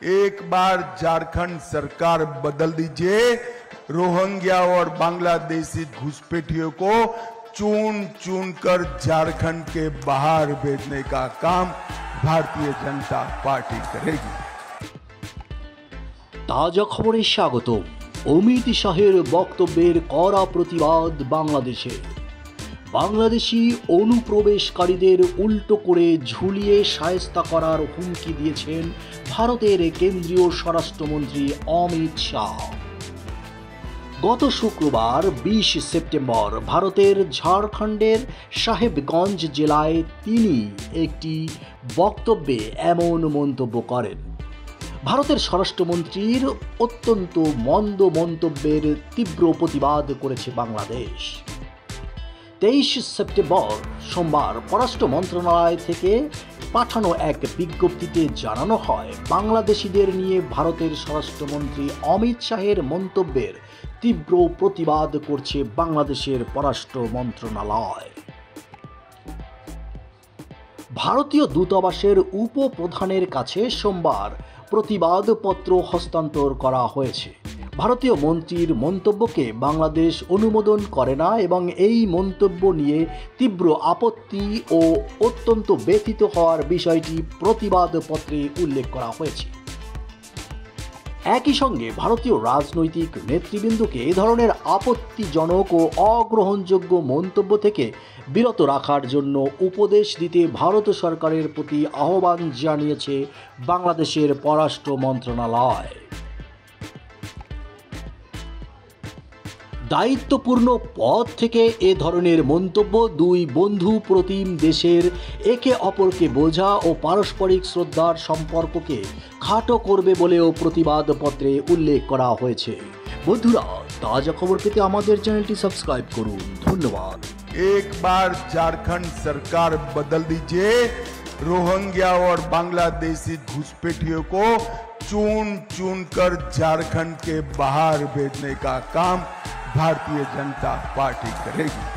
एक बार झारखंड सरकार बदल दीजिए। रोहिंग्या और बांग्लादेशी घुसपैठियों को चुन चुन कर झारखंड के बाहर भेजने का काम भारतीय जनता पार्टी करेगी। ताजा खबरे स्वागत। अमित शाहेर बक्तव्যের কড়া প্রতিবাদ বাংলাদেশে। বাংলাদেশি অনুপ্রবেশকারীদের উল্টো করে ঝুলিয়ে শায়েস্তা করার হুমকি দিয়েছেন ভারতের কেন্দ্রীয় স্বরাষ্ট্রমন্ত্রী অমিত শাহ। গত শুক্রবার 20 সেপ্টেম্বর ভারতের ঝাড়খণ্ডের সাহেবগঞ্জ জেলায় তিনি একটি বক্তব্যে এমন মন্তব্য করেন। ভারতের স্বরাষ্ট্রমন্ত্রীর অত্যন্ত মন্দ মন্তব্যের তীব্র প্রতিবাদ করেছে বাংলাদেশ। 23 সেপ্টেম্বর সোমবার পররাষ্ট্র মন্ত্রণালয় থেকে পাঠানো এক বিজ্ঞপ্তিতে জানানো হয়, বাংলাদেশিদের নিয়ে ভারতের স্বরাষ্ট্রমন্ত্রী অমিত শাহের মন্তব্যের তীব্র প্রতিবাদ করছে বাংলাদেশের পররাষ্ট্র মন্ত্রণালয়। ভারতীয় দূতাবাসের উপপ্রধানের কাছে সোমবার প্রতিবাদপত্র হস্তান্তর করা হয়েছে। ভারতীয় মন্ত্রীর মন্তব্যকে বাংলাদেশ অনুমোদন করে না এবং এই মন্তব্য নিয়ে তীব্র আপত্তি ও অত্যন্ত ব্যথিত হওয়ার বিষয়টি প্রতিবাদপত্রে উল্লেখ করা হয়েছে। একই সঙ্গে ভারতীয় রাজনৈতিক নেতৃবৃন্দকে এ ধরনের আপত্তিজনক ও অগ্রহণযোগ্য মন্তব্য থেকে বিরত রাখার জন্য উপদেশ দিতে ভারত সরকারের প্রতি আহ্বান জানিয়েছে বাংলাদেশের পররাষ্ট্র মন্ত্রণালয়। দায়িত্বপূর্ণ পদ থেকে এ ধরনের মন্তব্য দুই বন্ধু প্রতিম দেশের একে অপরকে বোঝা ও পারস্পরিক শ্রদ্ধার সম্পর্ককে খাটো করবে বলেও প্রতিবাদপত্রে উল্লেখ করা হয়েছে। বন্ধুরা, তাজা খবর পেতে আমাদের চ্যানেলটি সাবস্ক্রাইব করুন। ধন্যবাদ। एक बार झारखंड सरकार बदल दीजिए। रोहिंग्या और बांग्लादेशी घुसपैठियों को चुन चुन कर झारखंड के बाहर भेजने का काम भारतीय जनता पार्टी करेगी।